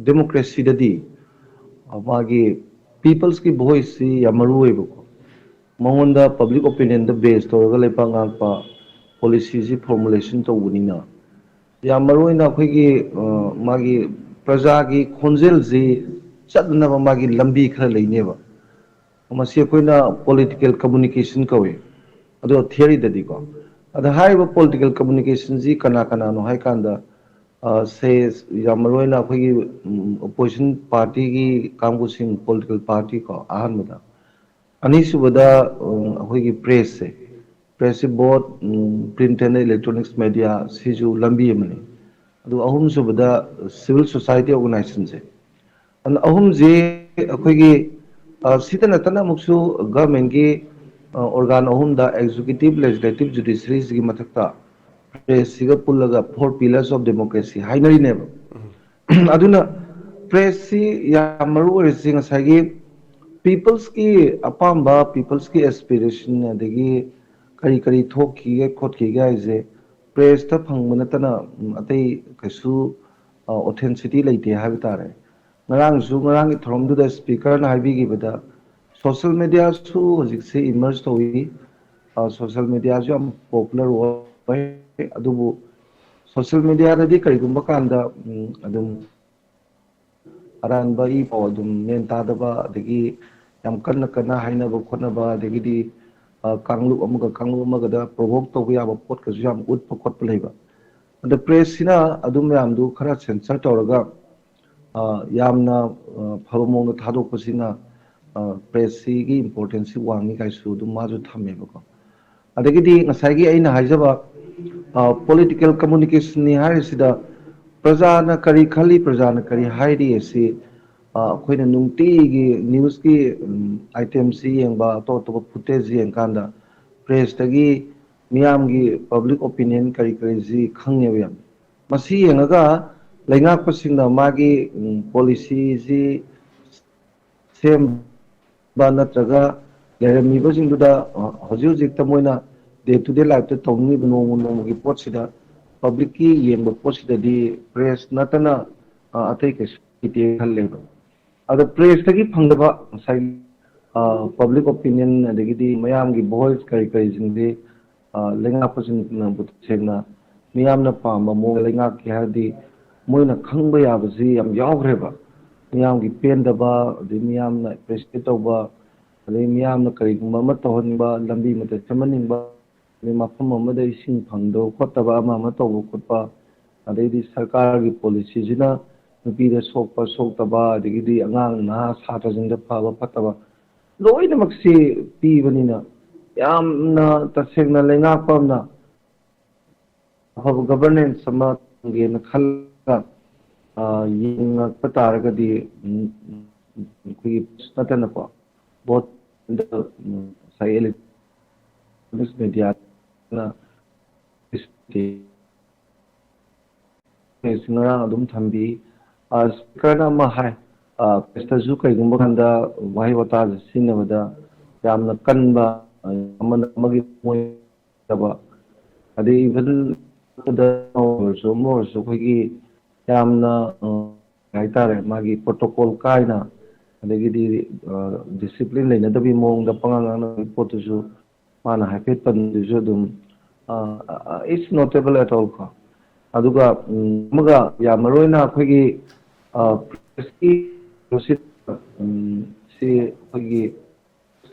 democracy ददी मागी peoples की voice सी या मरु होइबको मंगोंदा पब्लिक ओपिनियन द बेस तौरगा लेपा ngakpa policy जी formulation तौबनिना या मरु होइना अखोइगी मागी प्रजा की खोंजेल जी चदनबा मागी लंबी खरा लेनेबा मसी अखोइना political communication कवे अदो theory ददी को अदा हाइबा political communication जी कना कना नो हाइ कांदा से यामरोइना अखोइगी opposition party की कांगुसिंग political party को अहनबदा अनीसुबदा अखोइगी press से press से both print and electronics media सिजु लंबी अमने अदो अहुम सुबदा civil society organization से अन अहुम जे अखोइगी सीता नतना मुक्सु गवर्नमेंट की organ अहुम दा executive legislative judiciary की मथक्ता प्रेस सिगा पुल्लगा 4 pillars of democracy हाइनरी ने अदुना प्रेस सी या मरु रिसिंग सागी पीपल्स की अपाम्बा पीपल्स की एस्पिरेशन अदगी करी करी थोकी खोटकी गाइजे प्रेस ता फंग नतना अतै कसु ऑथेंटिसिटी लेते हाबि तारे ngarang su ngarang ki throm du da speaker na habi gi bada social media su hojik se emerge towi social media ju am popular wa adubu social media da di kari gumba kanda adum aran ba I po adum men ta da ba adigi yam kan kana haina ba khona ba adigi di kanglu amaga da provoke to ya ba pot ka ju yam ut pa khot pa leiba the press sina adum yam du khara censor tawraga यामना फबमोंग थादोकसिना press की importance वांगी काइसु दु माजु थमेबको अदगिदि ngसाइगी आइना हाइजबा political communication नि हारिसिदा प्रजाना करी खाली प्रजाना करी हाइरि एसी अखोइना नुंगटीगी न्यूज़ की आइटम सी यंगबा तो तो फुटेज यंकांदा प्रेस तगी मियामगी पब्लिक ओपिनियन करी करी जी खंगनेबयम मसी यंगगा लेंगाकपसिंगना मागी पॉलिसी जी सेम बा नत्रगा लेरमीबसिंगदुदा हजि हजिक तमोइना डे टू डे लाइफ ते तौनी नोंग नोंगी पोटसिदा पब्लिक की येंब पोटसिदादी प्रेस नतना अतै के सिटी खल्लेबा अद प्रेस तगी फंगदबा साइ पब्लिक ओपिनियन अदगिदी मयामगी वॉइस करी करी जिंदे लेंगाकपसिंगना बुतसेना मियामना पामा मो लेंगा के हदी मोइना खंगबा याबसी याम यावग्रेबा मियामगी पेंदबा अदि मियामना प्रेसिडेंट तौबा अदि मियामना करिगुम्बा म तौहनबा लंबी मते चमनिंगबा नि मफम अमदा इसिंग फंगदो खोतबा अमा तौबो खोतबा अदि सरकार की पॉलिसी जिना नुपीदा सोकपा सोकतबा अदि अंगांग ना सात्रजिंदा फाबा फतबा लोइनमक्सी पीबनिना यामना तसेंगना लेंगाकपमना अफब गवर्नेंस समा गेना खल यंगप तारगदी कोई नतनपा बहुत साइ इलेक्ट्रॉनिक्स मीडिया ना सिंगरा अदुम थंबी स्पीकर ना मा हाय पेस्टजु कइगुंबा खंदा वाहि वता सिनबदा यामना कनबा अमगी मोय तबा अदि इवन द सो मोर सो कोई यामना हाइतारे मागी प्रोटोकॉल कायना अदगिदी डिसिप्लिन लेनदबी मोंग द पंगांगना पोतसु माना हाइफेट पनदिसु दुम इट्स नोटेबल एट ऑल का अदुगा मगा यामरोइना अखोगी प्रेसकी रोसित सी अखोगी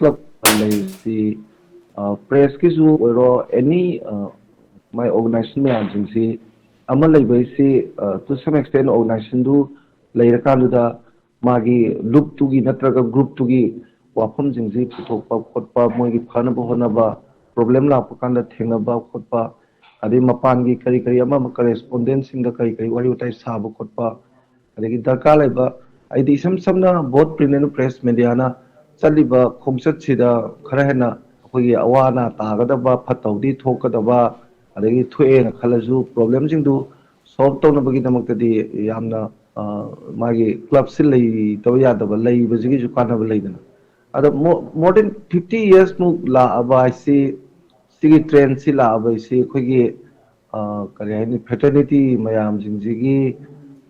क्लब लेसी प्रेस की जो ओरो एनी माय ऑर्गेनाइजेशन में आजिंसी अमल लेबैसी टू सम एक्सटेंट ऑर्गेनाइजेशन दु लेरकानुदा मागी लुप तुगी नत्रगा ग्रुप तुगी वाफम जिंजी पुथोकपा खोटपा मोगी फानबा होनबा प्रॉब्लम लाप कांदा थेंगबा खोटपा अदि मपान की करी करी अमा करेस्पोंडेंट सिंग करी करी वारी उताई साब खोटपा अदि दरकार लेबा आइदि सम समना both print and press media ना चलिबा खोंगसत सिदा खरा हेना अखोगी अवाना तागदबा फतौदी थोकदबा अदगी थोएना खलजु प्रॉब्लम सिंदु सॉल्व तौनबगी दमक्तदी यामना मागी क्लब से लई तब यादब लई बजिगी जु कानब लईदना अद मोर देन 50 इयर्स मु ला अबाइसी सिगी ट्रेंड सी ला अबाइसी खोगी करी हाइनी फ्रेटर्निटी मयाम जिंजिगी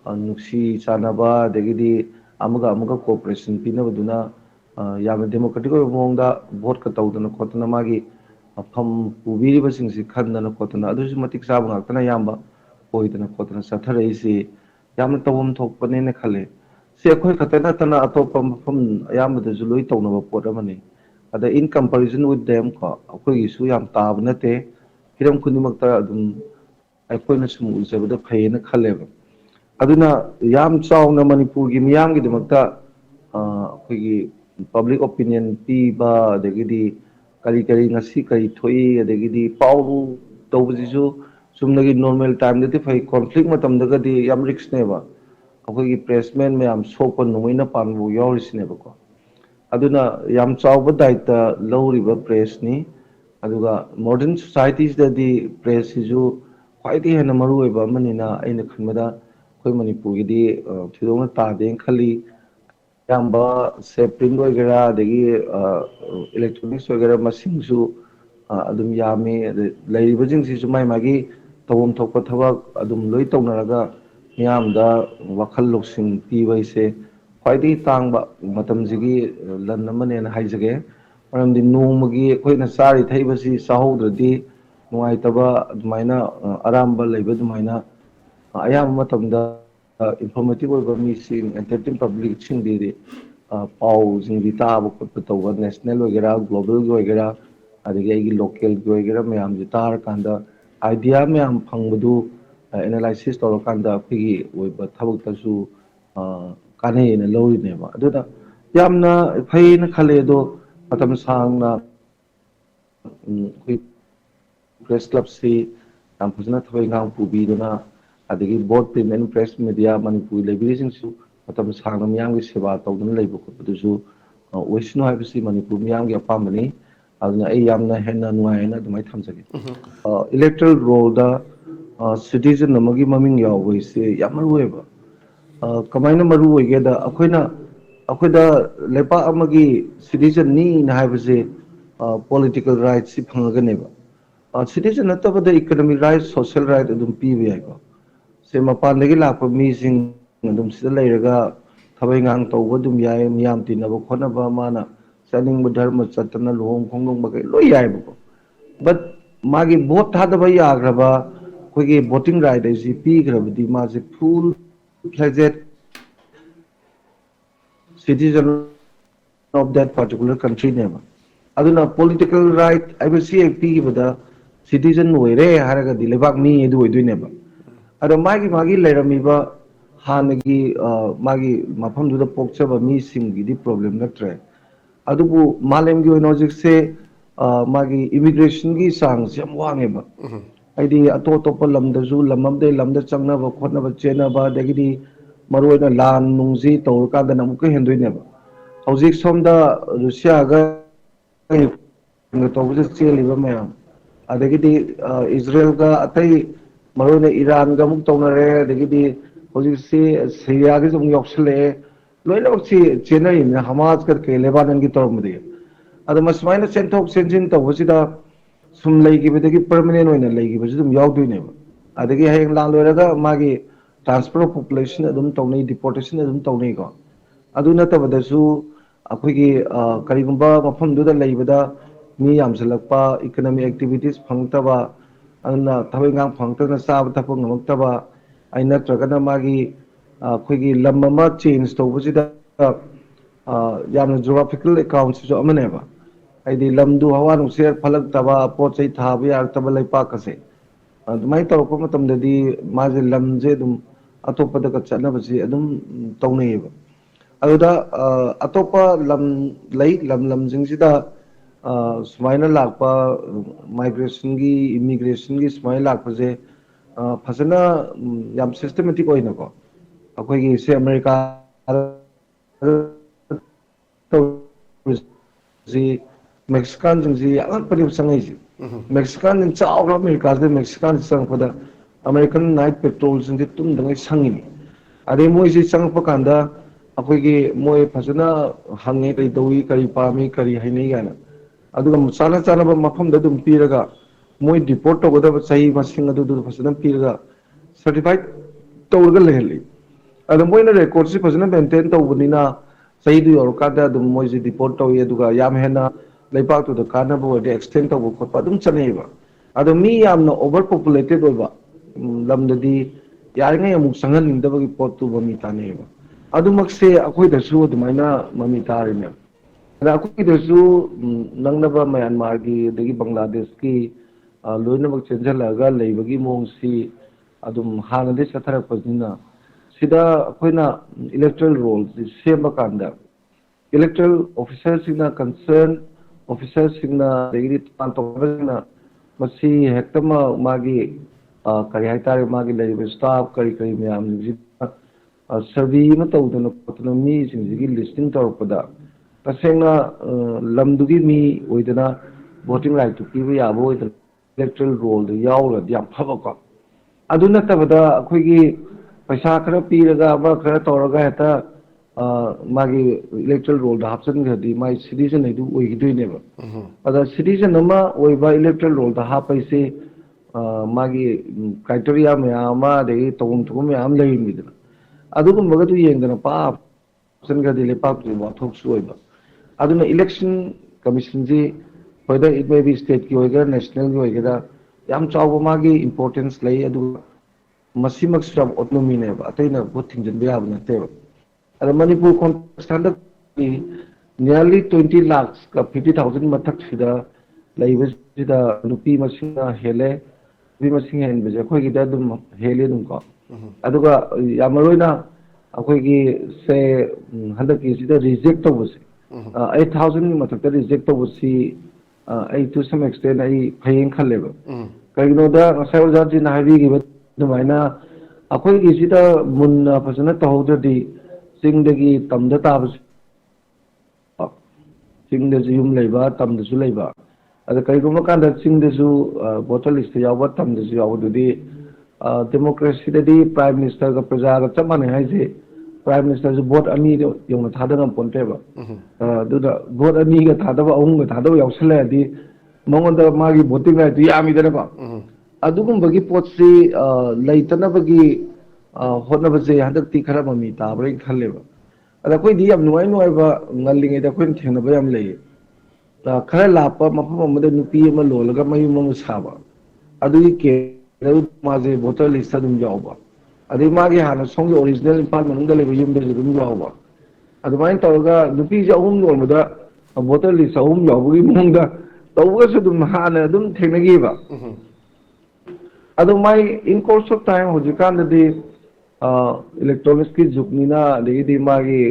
नुक्सी चानबा अदगीदी अमुगा कोऑपरेशन पीनबदुना याम डेमोक्रेटिक मौंदा वोट का तौदना खोतना मागी फम पुबीरिबसिंगसी खंदना खोतना अदुसु मतिक चाब ngakतना यामबा होइदना खोतना सथरइसी याम तवम थोकपनेने खले से अखोय खतना तना अतोप मफम यामदसु लोइ तौनबा पोट अमनी अदा इन कंपैरिजन विथ देम को अखोय गिसु याम ताब नते हिरम खुनिमक्ता अदुम अखोयना सुम उजबदा फैना खलेबा अदुना याम चावना मणिपुर की मियाम की दमक्ता अखोयगी पब्लिक ओपिनियन पीबा अदगीदी करी करी ngasi करी थोई अदगीदी पाउ तौबजिसु सुमनगी नॉर्मल टाइम दते फै कॉन्फ्लिक्ट मतम दगदी याम रिक्स नेबा अखोयगी प्रेसमेन में याम सोप नुमैना पानबु यावरिसनेबको अदुना याम चावबा दायित्व लौरिबा प्रेस नि अदुगा मॉडर्न सोसाइटीज ददी प्रेस सिजु ख्वाइदि हेना मरु ओइबा मनिना अइना खनबदा अखोय मणिपुर गिदी थिदोंना तादे खली याम्बा सेप्टिंग वगैरह अदगी इलेक्ट्रॉनिक्स वगैरह मसिंगसु अदुम यामी लेरिबजिंगसिसु माइ मागी तवम थोकप थबक अदुम लोइ तौनरगा मियामदा वखल लोकसिंग पीबैसे ख्वाइदि तांगबा मतमजिगी लन अमनेना हाइजगे मरमदि नोमगी अखोयना चारि थैबसि चाहौद्रदि नुआइतबा अदुमाइना अरामबा लैबा दुमाइना अयाम मतमदा इंफॉर्मेटिव मीसिंग एंटरटेन पब्लिक सिंगदी पाउ सिंगदी ताब खुद तौबा नेशनल वगैरह ग्लोबल वगैरह अदगी लोकल वगैरह मैम जी तार कांदा आइडिया मैम फंगबदु एनालिसिस तौर कांदा अखोयगी ओइबा थबकतसु कानेना लौरिनेबा अदुदा यामना फैना खले दो मतम सांगना प्रेस क्लब से याम फजना थबै गांव पुबीदना अदगी board print and press media Manipur लेबिरिसिंगसु मतम सांगना मियांगी सेवा तौदना लेबो खोपदुसु ओइसनो हाइबसि मणिपुर मियांगी अपामनी अदुना ए यामना हेना नुआयना दुमाय थमजगे इलेक्टोरल रोल दा सिटीजन अमगी ममिंग यावइसे यामरुएबा कमाइना मरु ओइगेदा अखोयदा लेपा अमगी सिटीजन नी ना हाइबसे पॉलिटिकल राइट्स सि फंगगनेबा सिटीजन नतबदा इकोनॉमिक राइट सोशल राइट अदुम पीबे याइको से मपानदगी लाप मीसिंग अदुम सिदा लैरगा थबै ngang तौबा दुम याय मियाम तिनबा खोनबा माना चनिंग धर्म चतना लोंग खोंगोंग बगे लोय यायबको बट मागी वोट थादबा याग्रबा अखोयगी वोटिंग राइट ऐसी पीग्रबदी मासे full fledged citizen of that particular country name aduna political right ibc pigi bada citizen oire haraga dilebak mi edu oiduineba ado magi leiramiba hanagi magi mafam du da pokchaba mi simgi di problem natre adubu malem gi onojik se magi immigration gi sang jam wangeba aidi ato topa lamda ju lamamde lamda changna ba khotna ba chena ba dagidi maroina lan nungji tawr ka da namuka hendoineba hauzik somda russia ga tawbuje cheliba mayam adagidi israel ga atai maroina iran ga muk tawnare adagidi hauzik se syria ga jum yoksle loina bakchi chenai na hamas kar ke lebanon gi tawmde adu masmaina senthok senjin tawbusida sum legi bedagi permanent oina legi besu dum yawduineba adagi hayeng lan loiraga magi transfer of population adum tawnai deportation adum tawnai ko adu natabadasu अखोगी करीगुंबा मफम दुदा लेबदा me यामसलकपा economic activities फंगतबा अदुना थबैंगां फंगतना चाब थप ngमक्तबा आई नत्रगना मागी अखोगी lump अमा change तौबसिदा यामना geographical account जो अमनेबा आइदी लमदु हवा नुसेर फलक्तबा पोचै थाबा यारतबा लेपाकसे अदुमाई तौरप मतमददी माजे लमजे दुम अतोपदा का चनबसी अदुम तौनैबा अदुदा अतोपा lump लई लम जिंगसिदा सुमाइना लाकपा माइग्रेशन की इमिग्रेशन की सुमाइना लाकपसे फसना याम सिस्टमेटिक ओइनको अखोगी से अमेरिका जी मेक्सिकन जिंगसी अगन परि संगैजी मेक्सिकन चावरा अमेरिका से मेक्सिकन संगपदा अमेरिकन नाइट पेट्रोल जिंगसी तुम दंगै संगिनी अदे मोइसी संगप कांदा अखोगी मोय फसना हंगे कई दौई करी पामी करी हैनै गाना अदुगा चाना चाना मफम द दुम पीरगा मोय डिपोर्ट तौगदब सही मसिंग अदु फसना पीरगा सर्टिफाइड तौरगा लेहली ꯑꯗꯣ ꯃꯣꯏꯅ ꯔꯦꯀꯣꯔꯠꯁꯤ ꯐꯖꯅ ꯃꯦꯟꯇꯦꯟ ꯇꯧꯕꯅꯤꯅ ꯆꯍꯤꯗꯨ ꯌꯧꯔꯀꯥꯟꯗ ꯑꯗꯨꯝ ꯃꯣꯏꯁꯤ ꯗꯤꯄꯣꯔꯠ ꯇꯧꯏ ꯑꯗꯨꯒ ꯌꯥꯝ ꯍꯦꯟꯅ ꯂꯩꯕꯥꯛꯇꯨꯗ ꯀꯥꯟꯅꯕ ꯑꯣꯏꯔꯗꯤ ꯑꯦꯛꯁꯇꯦꯟ ꯇꯧꯕ ꯈꯣꯠꯄ ꯑꯗꯨꯝ ꯆꯠꯅꯩꯑꯕ ꯑꯗꯣ ꯃꯤ ꯌꯥꯝꯅ ꯑꯣꯚꯔ ꯄꯣꯄꯨꯂꯦꯇꯦꯠ ꯑꯣꯏꯕ ꯂꯝꯗꯗꯤ ꯌꯥꯔꯤꯉꯩ ꯑꯃꯨꯛ ꯆꯪꯍꯟꯅꯤꯡꯗꯕꯒꯤ ꯄꯣꯠꯇꯨ ꯃꯃꯤ ꯇꯥꯟꯅꯩꯑꯕ ꯑꯗꯨꯃꯛꯁꯦ ꯑꯩꯈꯣꯏꯗꯁꯨ ꯑꯗꯨꯃꯥꯏꯅ ꯃꯃꯤ ꯇꯥꯔꯤꯅꯦ ꯑꯗ ꯑꯩꯈꯣꯏꯒꯤꯗꯁꯨ ꯅꯪꯅꯕ ꯃꯌꯥꯟꯃꯥꯔꯒꯤ ꯑꯗꯒꯤ ꯕꯪꯒ꯭ꯂꯥꯗꯦꯁꯀꯤ ꯂꯣꯏꯅꯃꯛ ꯆꯦꯟꯁꯤꯜꯂꯛꯑꯒ ꯂꯩꯕꯒꯤ ꯃꯑꯣꯡꯁꯤ ꯑꯗꯨꯝ ꯍꯥꯟꯅꯗꯒꯤ ꯆꯠꯊꯔꯛꯄꯅꯤꯅ ꯁꯤꯗ ꯑꯩꯈꯣꯏꯅ ꯏꯂꯦꯛꯇ꯭ꯔꯦꯜ ꯔꯣꯜꯁꯤ ꯁꯦꯝꯕ ꯀꯥꯟꯗ ꯏꯂꯦꯛꯇ꯭ꯔꯦꯜ ꯑꯣꯐꯤꯁꯥꯔꯁꯤꯡꯅ ꯀꯟꯁꯔꯟ ꯑꯣꯐꯤꯁꯥꯔꯁꯤꯡꯅ ꯑꯗꯒꯤꯗꯤ ꯇꯣꯉꯥꯟ ꯇꯣꯉꯥꯟꯕꯁꯤꯡꯅ ꯃꯁꯤ ꯍꯦꯛꯇꯃꯛ ꯃꯥꯒꯤ ꯀꯔꯤ ꯍꯥꯏꯇꯥꯔꯦ ꯃꯥꯒꯤ ꯂꯩꯔꯤꯕ ꯁ꯭ꯇꯥꯐ ꯀꯔꯤ ꯀꯔꯤ ꯃꯌꯥꯝꯁꯤꯡꯁꯤꯗ ꯁꯔꯚꯦ ꯑꯃ ꯇꯧꯗꯅ ꯈꯣꯠꯇꯅ ꯃꯤꯁꯤꯡꯁꯤꯒꯤ ꯂꯤꯁꯇꯤꯡ ꯇꯧꯔꯛꯄꯗ ꯇꯁꯦꯡꯅ ꯂꯝꯗꯨꯒꯤ ꯃꯤ ꯑꯣꯏꯗꯅ ꯚꯣꯇꯤꯡ ꯔꯥꯏꯠꯇꯨ ꯄꯤꯕ ꯌꯥꯕ ꯑꯣꯏꯗꯅ ꯏꯂꯦꯛꯇ꯭ꯔꯦꯜ ꯔꯣꯜꯗꯨ ꯌꯥꯎꯔꯒꯗꯤ ꯌꯥꯝ ꯐꯕꯀꯣ ꯑꯗꯨ ꯅꯠꯇꯕꯗ ꯑꯩꯈꯣꯏꯒꯤ ꯄꯩꯁꯥ ꯈꯔ ꯄꯤꯔꯒ ꯑꯃ ꯈꯔ ꯇꯧꯔꯒ ꯍꯦꯛꯇ ꯃꯥꯒꯤ ꯏꯂꯦꯛꯇ꯭ꯔꯦꯜ ꯔꯣꯜꯗ ꯍꯥꯞꯆꯤꯟꯈ꯭ꯔꯗꯤ ꯃꯥꯒꯤ ꯁꯤꯇꯤꯖꯟ ꯍꯥꯏꯗꯨ ꯑꯣꯏꯈꯤꯗꯣꯏꯅꯦꯕ ꯑꯗ ꯁꯤꯇꯤꯖꯟ ꯑꯃ ꯑꯣꯏꯕ ꯏꯂꯦꯛꯇ꯭ꯔꯦꯜ ꯔꯣꯜꯗ ꯍꯥꯞꯄꯩꯁꯤ ꯃꯥꯒꯤ ꯀ꯭ꯔꯥꯏꯇꯦꯔꯤꯌꯥ ꯃꯌꯥꯝ ꯑꯃ ꯑꯗꯒꯤ ꯇꯧꯐꯝ ꯊꯣꯛꯐꯝ ꯃꯌꯥꯝ ꯑꯃ ꯂꯩꯔꯤꯅꯤꯗꯅ ꯑꯗꯨꯒꯨꯝꯕꯒꯗꯨ ꯌꯦꯡꯗꯅ ꯍꯥꯞꯆꯤꯟꯈ꯭ꯔꯗꯤ ꯂꯩꯄꯥꯛꯇꯨꯒꯤ ꯋꯥꯊꯣꯛꯁꯨ ꯑꯣꯏꯕ ꯑꯗꯨꯅ ꯏꯂꯦꯛꯁꯟ ꯀꯃꯤꯁꯟꯁꯤ ꯋꯦꯗꯔ ꯏꯠ ꯃꯦ ꯕꯤ ꯁ꯭ꯇꯦꯠꯀꯤ ꯑꯣꯏꯒꯦꯔꯥ ꯅꯦꯁꯅꯦꯜꯒꯤ ꯑꯣꯏꯒꯦꯔꯥ ꯌꯥꯝ ꯆꯥꯎꯕ ꯃꯥꯒꯤ ꯏꯝꯄꯣꯔꯇꯦꯟꯁ ꯂꯩ ꯑꯗꯨꯒ ꯃꯁꯤꯃꯛꯁꯨ ꯌꯥꯝ ꯑꯣꯇꯣꯅꯣꯃꯤꯅꯦꯕ ꯑꯇꯩꯅ ꯚꯣꯠ ꯊꯤꯡꯖꯤꯟꯕ ꯌꯥꯕ ꯅꯠꯇꯦꯕ ꯑꯗ ꯃꯅꯤꯄꯨꯔ ꯀꯣꯟꯇꯦꯛꯁꯇ ꯍꯟꯗꯛꯀꯤ ꯅꯤꯌꯔꯂꯤ 20,50,000 ꯃꯊꯛꯁꯤꯗ ꯂꯩꯕꯁꯤꯗ ꯅꯨꯄꯤ ꯃꯁꯤꯡꯅ ꯍꯦꯜꯂꯦ ꯅꯨꯄꯤ ꯃꯁꯤꯡ ꯍꯦꯟꯕꯁꯦ ꯑꯩꯈꯣꯏꯒꯤꯗ ꯑꯗꯨꯝ ꯍꯦꯜꯂꯤ ꯑꯗꯨꯝꯀꯣ ꯑꯗꯨꯒ ꯌꯥꯝ ꯃꯔꯨ ꯑꯣꯏꯅ ꯑꯩꯈꯣꯏꯒꯤ ꯁꯦ ꯍꯟꯗꯛꯀꯤꯁꯤꯗ ꯔꯤꯖꯦꯛ ꯇꯧꯕꯁꯦ 8,000ꯒꯤ ꯃꯊꯛꯇ ꯔꯤꯖꯦꯛ ꯇꯧꯕꯁꯤ ꯑꯩ ꯇꯨ ꯁꯝ ꯑꯦꯛꯁꯇꯦꯟ ꯑꯩ ꯐꯩꯌꯦꯅ ꯈꯜꯂꯦꯕ ꯀꯩꯒꯤꯅꯣꯗ ꯉꯁꯥꯏ ꯑꯣꯖꯥꯖꯤꯅ ꯍꯥꯏꯕꯤꯈꯤꯕ ꯑꯗꯨꯃꯥꯏꯅ ꯑꯩꯈꯣꯏꯒꯤꯁꯤꯗ ꯃꯨꯟꯅ ꯐꯖꯅ ꯇꯧꯍꯧꯗ꯭ꯔꯗꯤ ꯆꯤꯡꯗꯒꯤ ꯇꯝꯗ ꯇꯥꯕꯁꯨ ꯆꯤꯡꯗꯁꯨ ꯌꯨꯝ ꯂꯩꯕ ꯇꯝꯗꯁꯨ ꯂꯩꯕ ꯑꯗ ꯀꯔꯤꯒꯨꯝꯕ ꯀꯥꯟꯗ ꯆꯤꯡꯗꯁꯨ ꯚꯣꯇꯔ ꯂꯤꯁꯇ ꯌꯥꯎꯕ ꯇꯝꯗꯁꯨ ꯌꯥꯎꯕꯗꯨꯗꯤ ꯗꯦꯃꯣꯀ꯭ꯔꯦꯁꯤꯗꯗꯤ ꯄ꯭ꯔꯥꯏꯝ ꯃꯤꯅꯤꯁꯇꯔꯒ ꯄ꯭ꯔꯖꯥꯒ ꯆꯞ ꯃꯥꯟꯅꯩ ꯍꯥꯏꯁꯦ ꯄ꯭ꯔꯥꯏꯝ ꯃꯤꯅꯤꯁꯇꯔꯁꯨ ꯚꯣꯠ ꯑꯅꯤꯗ ꯌꯧꯅ ꯊꯥꯗ ꯉꯝꯄꯣꯟꯇꯦꯕ ꯑꯗꯨꯅ ꯚꯣꯠ ꯑꯅꯤꯒ ꯊꯥꯗꯕ ꯑꯍꯨꯝꯒ ꯊꯥꯗꯕ ꯌꯥꯎꯁꯜꯂꯛꯑꯗꯤ ꯃꯉꯣꯟꯗ ꯃꯥꯒꯤ ꯚꯣꯇꯤꯡ ꯔꯥꯏꯠꯇꯨ ꯌꯥꯝꯃꯤꯗꯅꯀꯣ ꯑꯗꯨꯒꯨꯝꯕꯒꯤ ꯄꯣꯠꯁꯤ ꯂꯩꯇꯅꯕꯒꯤ ꯍꯣꯠꯅꯕꯁꯦ ꯍꯟꯗꯛꯇꯤ ꯈꯔ ꯃꯃꯤ ꯇꯥꯕ꯭ꯔꯥ ꯈꯜꯂꯦꯕ ꯑꯗ ꯑꯩꯈꯣꯏꯗꯤ ꯌꯥꯝ ꯅꯨꯡꯉꯥꯏ ꯅꯨꯡꯉꯥꯏꯕ ꯉꯜꯂꯤꯉꯩꯗ ꯑꯩꯈꯣꯏꯅ ꯊꯦꯡꯅꯕ ꯌꯥꯝ ꯂꯩꯌꯦ ꯈꯔ ꯂꯥꯞꯄ ꯃꯐꯝ ꯑꯃꯗ ꯅꯨꯄꯤ ꯑꯃ ꯂꯣꯜꯂꯒ ꯃꯌꯨꯝ ꯑꯃ ꯁꯥꯕ ꯑꯗꯨꯒꯤ ꯃꯥꯁꯦ ꯚꯣꯇꯔ ꯂꯤꯁꯇ ꯑꯗꯨꯝ ꯌꯥꯎꯕ ꯑꯗꯩ ꯃꯥꯒꯤ ꯍꯥꯟꯅ ꯁꯣꯝꯒꯤ ꯑꯣꯔꯤꯖꯤꯅꯦꯜ ꯏꯝꯐꯥꯜ ꯃꯅꯨꯡꯗ ꯂꯩꯕ ꯌꯨꯝꯗꯁꯨ ꯑꯗꯨꯝ ꯌꯥꯎꯕ ꯑꯗꯨꯃꯥꯏꯅ ꯇꯧꯔꯒ ꯅꯨꯄꯤꯁꯦ ꯑꯍꯨꯝ ꯂꯣꯟꯕꯗ ꯚꯣꯇꯔ ꯂꯤꯁ ꯑꯍꯨꯝ ꯌꯥꯎꯕꯒꯤ ꯃꯑꯣꯡꯗ ꯇꯧꯕꯒꯁꯨ ꯑꯗꯨꯝ ꯍꯥꯟꯅ ꯑꯗꯨꯝ ꯊꯦꯡꯅꯈꯤꯕ ꯑꯗꯣ ꯃꯥꯏ ꯏꯟ ꯀꯣꯔꯁ ꯑꯣꯐ ꯇꯥꯏꯝ ꯍꯧꯖꯤꯛꯀꯥꯟꯗꯗꯤ ꯏꯂꯦꯛꯇ꯭ꯔꯣꯅꯤꯛꯁꯀꯤ ꯖꯨꯛꯅꯤꯅ ꯑꯗꯒꯤꯗꯤ ꯃꯥꯒꯤ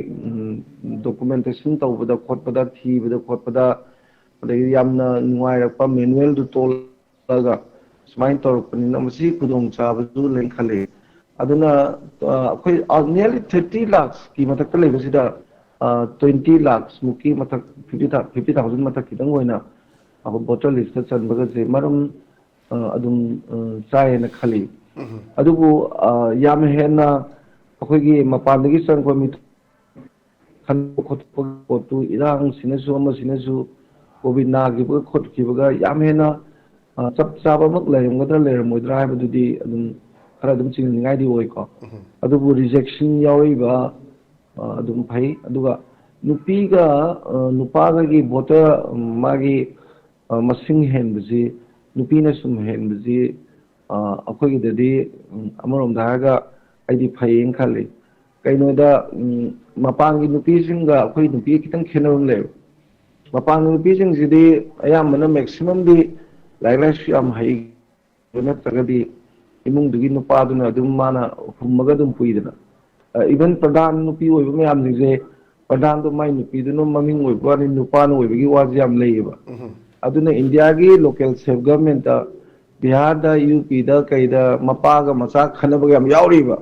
ꯗꯣꯀꯨꯃꯦꯟꯇꯦꯁꯟ ꯇꯧꯕꯗ ꯈꯣꯠꯄꯗ ꯊꯤꯕꯗ ꯈꯣꯠꯄꯗ ꯑꯗꯒꯤꯗꯤ ꯌꯥꯝꯅ ꯅꯨꯡꯉꯥꯏꯔꯛꯄ ꯃꯦꯅꯨꯋꯦꯜꯗꯨ ꯇꯣꯜꯂꯒ ꯁꯨꯃꯥꯏꯅ ꯇꯧꯔꯛꯄꯅꯤꯅ ꯃꯁꯤ ꯈꯨꯗꯣꯡꯆꯥꯕꯁꯨ ꯂꯩ ꯈꯜꯂꯤ ꯑꯗꯨꯅ ꯑꯩꯈꯣꯏ ꯅꯤꯌꯔꯂꯤ 30 ꯂꯥꯛꯁꯀꯤ ꯃꯊꯛꯇ ꯂꯩꯕꯁꯤꯗ 20 ꯂꯥꯛꯁ ꯃꯨꯛꯀꯤ ꯃꯊꯛ 50,000 ꯃꯊꯛ ꯈꯤꯇꯪ ꯑꯣꯏꯅ ꯚꯣꯇꯔ ꯂꯤꯁꯇ ꯆꯟꯕꯒꯁꯦ ꯃꯔꯝ ꯑꯗꯨꯝ ꯆꯥꯏꯌꯦꯅ ꯈꯜꯂꯤ ꯑꯗꯨꯕꯨ ꯌꯥꯝ ꯍꯦꯟꯅ ꯑꯩꯈꯣꯏꯒꯤ ꯃꯄꯥꯟꯗꯒꯤ ꯆꯪꯕ ꯃꯤ ꯈꯟꯕ ꯈꯣꯠꯄ ꯄꯣꯠꯇꯨ ꯏꯔꯥꯡꯁꯤꯅꯁꯨ ꯑꯃꯁꯤꯅꯁꯨ ꯀꯣꯚꯤꯠ ꯅꯥꯈꯤꯕꯒ ꯈꯣꯠꯈꯤꯕꯒ ꯌꯥꯝ ꯍꯦꯟꯅ ꯆꯞ ꯆꯥꯕꯃꯛ ꯂꯩꯔꯝꯒꯗ꯭ꯔꯥ ꯂꯩꯔꯝꯃꯣꯏꯗ꯭ꯔꯥ ꯍꯥꯏꯕꯗꯨꯗꯤ ꯑꯗꯨꯝ ꯈꯔ ꯑꯗꯨꯝ ꯆꯤꯡꯅꯅꯤꯡꯉꯥꯏꯗꯤ ꯑꯣꯏꯀꯣ ꯑꯗꯨꯕꯨ ꯔꯤꯖꯦꯛꯁꯟ ꯌꯥꯎꯔꯛꯏꯕ ꯑꯗꯨꯝ ꯐꯩ ꯑꯗꯨꯒ ꯅꯨꯄꯤꯒ ꯅꯨꯄꯥꯒꯒꯤ ꯚꯣꯇꯔ ꯃꯥꯒꯤ ꯃꯁꯤꯡ ꯍꯦꯟꯕꯁꯤ ꯅꯨꯄꯤꯅ ꯁꯨꯝ ꯍꯦꯟꯕꯁꯤ ꯑꯩꯈꯣꯏꯒꯤꯗꯗꯤ ꯑꯃꯔꯣꯝꯗ ꯍꯥꯏꯔꯒ ꯑꯩꯗꯤ ꯐꯩꯌꯦꯅ ꯈꯜꯂꯤ ꯀꯩꯅꯣꯗ ꯃꯄꯥꯟꯒꯤ ꯅꯨꯄꯤꯁꯤꯡꯒ ꯑꯩꯈꯣꯏ ꯅꯨꯄꯤꯒ ꯈꯤꯇꯪ ꯈꯦꯠꯅꯕ ꯑꯃ ꯂꯩꯌꯦꯕ ꯃꯄꯥꯟꯒꯤ ꯅꯨꯄꯤꯁꯤꯡꯁꯤꯗꯤ ꯑꯌꯥꯝꯕꯅ ꯃꯦꯛꯁꯤꯃꯝꯗꯤ ꯂꯥꯏꯔꯤꯛ ꯂꯥꯏꯁꯨ ꯌꯥꯝ ꯍꯩꯕ ꯅꯠꯇ꯭ꯔꯒꯗꯤ ꯏꯃꯨꯡꯗꯨꯒꯤ ꯅꯨꯄꯥꯗꯨꯅ ꯑꯗꯨꯝ ꯃꯥꯅ ꯍꯨꯝꯃꯒ ꯑꯗꯨꯝ ꯄꯨꯏꯗꯅ ꯏꯚꯟ ꯄ꯭ꯔꯙꯥꯟ ꯅꯨꯄꯤ ꯑꯣꯏꯕ ꯃꯌꯥꯝꯁꯤꯡꯁꯦ ꯄ꯭ꯔꯙꯥꯟꯗꯣ ꯃꯥꯏ ꯅꯨꯄꯤꯗꯨꯅ ꯃꯃꯤꯡ ꯑꯣꯏꯕ ꯋꯥꯅꯤ ꯅꯨꯄꯥꯅ ꯑꯣꯏꯕꯒꯤ ꯋꯥꯁꯦ ꯌꯥꯝ ꯂꯩꯌꯦꯕ ꯑꯗꯨꯅ ꯏꯟꯗꯤꯌꯥꯒꯤ ꯂꯣꯀꯦꯜ ꯁꯦꯜꯐ ꯒꯚꯔꯟꯃꯦꯟꯇ ꯕꯤꯍꯥꯔꯗ ꯌꯨ ꯄꯤꯗ ꯀꯩꯗ ꯃꯄꯥꯒ ꯃꯆꯥ ꯈꯟꯅꯕꯒ ꯌꯥꯝ ꯌꯥꯎꯔꯤꯕ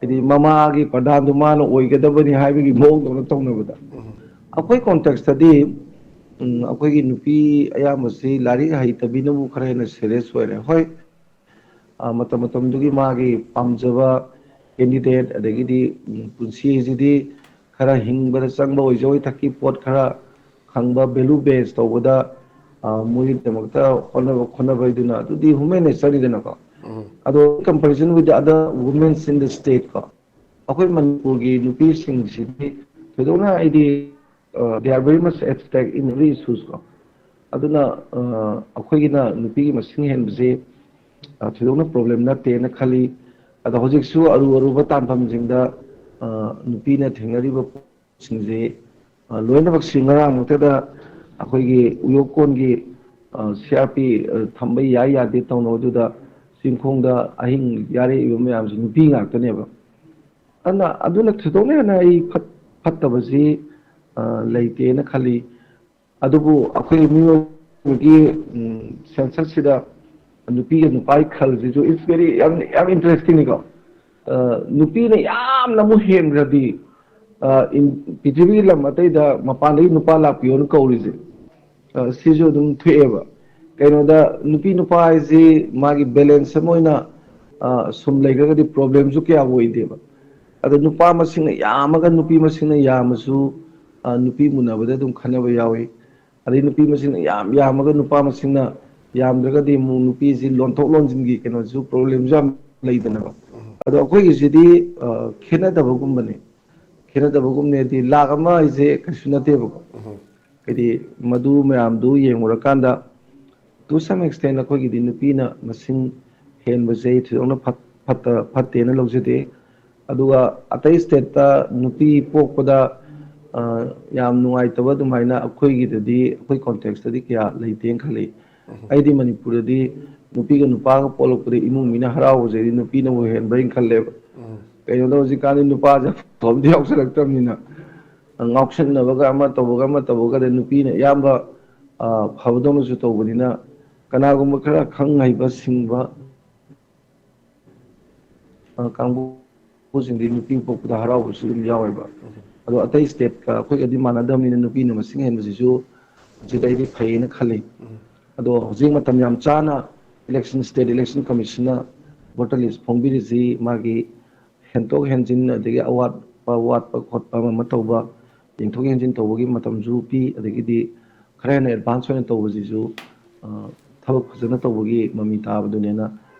ꯍꯥꯏꯗꯤ ꯃꯃꯥꯒꯤ ꯄ꯭ꯔꯙꯥꯟꯗꯨ ꯃꯥꯅ ꯑꯣꯏꯒꯗꯕꯅꯤ ꯍꯥꯏꯕꯒꯤ ꯃꯑꯣꯡꯗꯧꯅ ꯇꯧꯅꯕꯗ ꯑꯩꯈꯣꯏ ꯀꯣꯟꯇꯦꯛꯁꯇꯗꯤ ꯑꯩꯈꯣꯏꯒꯤ ꯅꯨꯄꯤ ꯑꯌꯥꯝꯕꯁꯤ ꯂꯥꯏꯔꯤꯛ ꯍꯩꯇꯕꯤꯅꯕꯨ ꯈꯔ ꯍꯦꯟꯅ ꯁꯦꯔꯤꯌꯁ ꯑꯣꯏꯔꯦ ꯍꯣꯏ ꯃꯇꯝ ꯃꯇꯝꯗꯨꯒꯤ ꯃꯥꯒꯤ ꯄꯥꯝꯖꯕ ꯀꯦꯟꯗꯤꯗꯦꯠ ꯑꯗꯒꯤꯗꯤ ꯄꯨꯟꯁꯤꯁꯤꯗꯤ ꯈꯔ ꯍꯤꯡꯕꯗ ꯆꯪꯕ ꯑꯣꯏꯖꯧ ꯊꯛꯀꯤ ꯄꯣꯠ ꯈꯔ ꯈꯪꯕ ꯚꯦꯂꯨ ꯕꯦꯁ ꯇꯧꯕꯗ ꯃꯣꯏꯒꯤꯗꯃꯛꯇ ꯈꯣꯠꯅꯕꯩꯗꯨꯅ ꯑꯗꯨꯗꯤ ꯍ꯭ꯌꯨꯃꯦꯟ ꯅꯦꯆꯔꯅꯤꯗꯅꯀꯣ ꯑꯗꯣ comparison with the other women in the state ꯀꯣ ꯑꯩꯈꯣꯏ ꯃꯅꯤꯄꯨꯔꯒꯤ ꯅꯨꯄꯤꯁꯤꯡꯁꯤꯗꯤ ꯊꯣꯏꯗꯣꯛꯅ ꯑꯩꯗꯤ they are very much at stake in every issues ꯀꯣ ꯑꯗꯨꯅ ꯑꯩꯈꯣꯏꯒꯤꯅ ꯅꯨꯄꯤꯒꯤ ꯃꯁꯤꯡ ꯍꯦꯟꯕꯁꯦ ꯊꯣꯏꯗꯣꯛꯅ ꯄ꯭ꯔꯣꯕ꯭ꯂꯦꯝ ꯅꯠꯇꯦꯅ ꯈꯜꯂꯤ ꯑꯗꯣ ꯍꯧꯖꯤꯛꯁꯨ ꯑꯔꯨꯕ ꯇꯥꯟꯐꯝꯁꯤꯡꯗ ꯅꯨꯄꯤꯅ ꯊꯦꯡꯅꯔꯤꯕ ꯄꯣꯠꯁꯤꯡꯁꯦ ꯂꯣꯏꯅꯃꯛꯁꯤ ꯉꯔꯥꯡꯃꯛꯇꯗ ꯑꯩꯈꯣꯏꯒꯤ ꯎꯌꯣꯛꯀꯣꯟꯒꯤ ꯁꯤ ꯑꯥꯔ ꯄꯤ ꯊꯝꯕ ꯌꯥꯏ ꯌꯥꯗꯦ ꯇꯧꯅꯕꯗꯨꯗ ꯆꯤꯡꯈꯣꯡꯗ ꯑꯍꯤꯡ ꯌꯥꯔꯛꯏꯕ ꯃꯌꯥꯝꯁꯤ ꯅꯨꯄꯤ ꯉꯥꯛꯇꯅꯦꯕ ꯑꯗꯨꯅ ꯊꯣꯏꯗꯣꯛꯅ ꯍꯦꯟꯅ ꯑꯩ ꯐꯠꯇꯕꯁꯤ ꯂꯩꯇꯦꯅ ꯈꯜꯂꯤ ꯑꯗꯨꯕꯨ ꯑꯩꯈꯣꯏꯒꯤ ꯃꯤꯑꯣꯏꯕꯒꯤ ꯁꯦꯟꯁꯁꯁꯤꯗ ꯅꯨꯄꯤꯒ ꯅꯨꯄꯥꯒꯤ ꯈꯜꯁꯤꯁꯨ ꯏꯠꯁ ꯚꯦꯔꯤ ꯌꯥꯝ ꯏꯟꯇꯔꯦꯁꯇꯤꯡꯅꯤꯀꯣ ꯅꯨꯄꯤꯅ ꯌꯥꯝꯅ ꯑꯃꯨꯛ ꯍꯦꯟꯈ꯭ꯔꯗꯤ ꯄ꯭ꯔꯤꯊꯤꯕꯤꯒꯤ ꯂꯝ ꯑꯇꯩꯗ ꯃꯄꯥꯟꯗꯒꯤ ꯅꯨꯄꯥ ꯂꯥꯛꯄꯤꯌꯣꯅ ꯀꯧꯔꯤꯁꯦ ꯁꯤꯁꯨ ꯑꯗꯨꯝ ꯊꯣꯛꯑꯦꯕ ꯀꯩꯅꯣꯗ ꯅꯨꯄꯤ ꯅꯨꯄꯥ ꯍꯥꯏꯁꯤ ꯃꯥꯒꯤ ꯕꯦꯂꯦꯟꯁ ꯑꯃ ꯑꯣꯏꯅ ꯁꯨꯝ ꯂꯩꯈ꯭ꯔꯒꯗꯤ ꯄ꯭ꯔꯣꯕ꯭ꯂꯦꯝꯁꯨ ꯀꯌꯥ ꯑꯣꯏꯗꯦꯕ ꯑꯗꯣ ꯅꯨꯄꯥ ꯃꯁꯤꯡꯅ ꯌꯥꯝꯃꯒ ꯅꯨꯄꯤ ꯃꯁꯤꯡꯅ ꯌꯥꯝꯃꯁꯨ ꯅꯨꯄꯤ ꯃꯨꯟꯅꯕꯗ ꯑꯗꯨꯝ ꯈꯟꯅꯕ ꯌꯥꯎꯏ ꯑꯗꯩ ꯅꯨꯄꯤ ꯃꯁꯤꯡꯅ ꯌꯥꯝꯃꯒ ꯅꯨꯄꯥ ꯃꯁꯤꯡꯅ ꯌꯥꯝꯗ꯭ꯔꯒꯗꯤ ꯑꯃꯨꯛ ꯅꯨꯄꯤꯁꯤ ꯂꯣꯟꯊꯣꯛ ꯂꯣꯟꯁꯤꯟꯒꯤ ꯀꯩꯅꯣꯁꯨ ꯄ꯭ꯔꯣꯕ꯭ꯂꯦꯝꯁꯨ ꯌꯥꯝ ꯂꯩꯗꯅꯕ ꯑꯗꯣ ꯑꯩꯈꯣꯏꯒꯤꯁꯤꯗꯤ ꯈꯦꯠꯅꯗꯕꯒꯨꯝꯕꯅꯤ ꯈꯦꯠꯅꯗꯕꯒꯨꯝꯅꯦꯗꯤ ꯂꯥꯛ ꯑꯃ ꯍꯥꯏꯁꯦ ꯀꯩꯁꯨ ꯅꯠꯇꯦꯕꯀꯣ ꯍꯥꯏꯗꯤ ꯃꯗꯨ ꯃꯌꯥꯝꯗꯨ ꯌꯦꯡꯉꯨꯔꯀꯥꯟꯗ ꯇꯨ ꯁꯝ ꯑꯦꯛꯁꯇꯦꯟ ꯑꯩꯈꯣꯏꯒꯤꯗꯤ ꯅꯨꯄꯤꯅ ꯃꯁꯤꯡ ꯍꯦꯟꯕꯁꯦ ꯊꯣꯏꯗꯣꯛꯅ ꯐꯠꯇꯦꯅ ꯂꯧꯖꯗꯦ ꯑꯗꯨꯒ ꯑꯇꯩ ꯏꯁꯇꯦꯠꯇ ꯅꯨꯄꯤ ꯄꯣꯛꯄꯗ ꯌꯥꯝ ꯅꯨꯡꯉꯥꯏꯇꯕ ꯑꯗꯨꯃꯥꯏꯅ ꯑꯩꯈꯣꯏꯒꯤꯗꯗꯤ ꯑꯩꯈꯣꯏ ꯀꯣꯟꯇꯦꯛꯁꯇꯗꯤ ꯀꯌꯥ ꯂꯩꯇꯦꯅ ꯈꯜꯂꯤ ꯑꯩꯗꯤ ꯃꯅꯤꯄꯨꯔꯗꯗꯤ ꯅꯨꯄꯤꯒ ꯅꯨꯄꯥꯒ ꯄꯣꯛꯂꯛꯄꯗ ꯏꯃꯨꯡ ꯃꯤꯅ ꯍꯔꯥꯎꯕꯁꯦ ꯅꯨꯄꯤꯅꯕꯨ ꯍꯦꯟꯕ꯭ꯔꯥꯅ ꯈꯜꯂꯦꯕ ꯀꯩꯅꯣꯗ ꯍꯧꯖꯤꯛꯀꯥꯟꯗꯤ ꯅꯨꯄꯥꯁꯦ ꯑꯐꯕꯗꯤ ꯌꯥꯎꯁꯜꯂꯛꯇ꯭ꯔꯕꯅꯤꯅ ꯉꯥꯎꯁꯟꯅꯕꯒ ꯑꯃ ꯇꯧꯕꯒꯗ ꯅꯨꯄꯤꯅ ꯑꯌꯥꯝꯕ ꯐꯕꯗꯧꯅꯁꯨ ꯇꯧꯕꯅꯤꯅ ꯀꯅꯥꯒꯨꯝꯕ ꯈꯔ ꯈꯪ ꯍꯩꯕ ꯁꯤꯡꯕ ꯀꯥꯡꯕꯨꯁꯤꯡꯗꯤ ꯅꯨꯄꯤ ꯄꯣꯛꯄꯗ ꯍꯔꯥꯎꯕꯁꯨ ꯑꯗꯨꯝ ꯌꯥꯎꯋꯦꯕ ꯑꯗꯣ ꯑꯇꯩ ꯏꯁꯇꯦꯠꯀ ꯑꯩꯈꯣꯏꯒꯗꯤ ꯃꯥꯟꯅꯗꯕꯅꯤꯅ ꯅꯨꯄꯤꯅ ꯃꯁꯤꯡ ꯍꯦꯟꯕꯁꯤꯁꯨ ꯁꯤꯗꯩꯗꯤ ꯐꯩꯌꯦꯅ ꯈꯜꯂꯤ ꯑꯗꯣ ꯍꯧꯖꯤꯛ ꯃꯇꯝ ꯌꯥꯝ ꯆꯥꯅ ꯏꯁꯇꯦꯠ ꯏꯂꯦꯛꯁꯟ ꯀꯃꯤꯁꯟꯅ ꯚꯣꯇꯔ ꯂꯤꯁ ꯐꯣꯡꯕꯤꯔꯤꯁꯤ ꯃꯥꯒꯤ ꯍꯦꯟꯇꯣꯛ ꯍꯦꯟꯖꯤꯟ ꯑꯗꯒꯤ ꯑꯋꯥꯠꯄ ꯋꯥꯠꯄ ꯈꯣꯠꯄ ꯑꯃ ꯇꯧꯕ ꯌꯦꯡꯊꯣꯛ ꯌꯦꯡꯁꯤꯟ ꯇꯧꯕꯒꯤ ꯃꯇꯝꯁꯨ ꯄꯤ ꯑꯗꯒꯤꯗꯤ ꯈꯔ ꯍꯦꯟꯅ ꯑꯦꯗꯚꯥꯟꯁ ꯑꯣꯏꯅ ꯇꯧꯕꯁꯤꯁꯨ ꯊꯕꯛ ꯐꯖꯅ ꯇꯧꯕꯒꯤ ꯃꯃꯤ ꯇꯥꯕꯗꯨꯅꯦꯅ